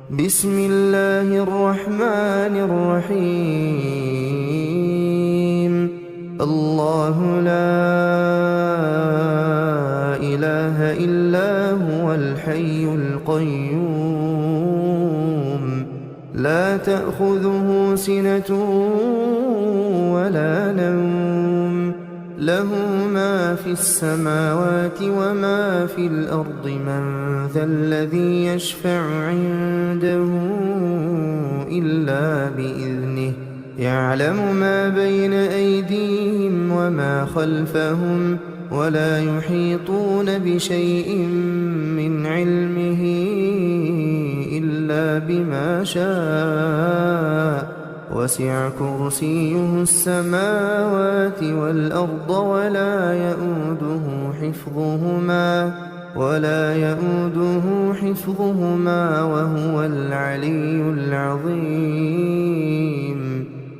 بسم الله الرحمن الرحيم. الله لا إله إلا هو الحي القيوم لا تأخذه سنة ولا نوم له ما في السماوات وما في الأرض من ذا الذي يشفع عنده إلا بإذنه يعلم ما بين أيديهم وما خلفهم ولا يحيطون بشيء من علمه إلا بما شاء وسع كرسيه السماوات والأرض ولا يؤوده حفظهما وهو العلي العظيم.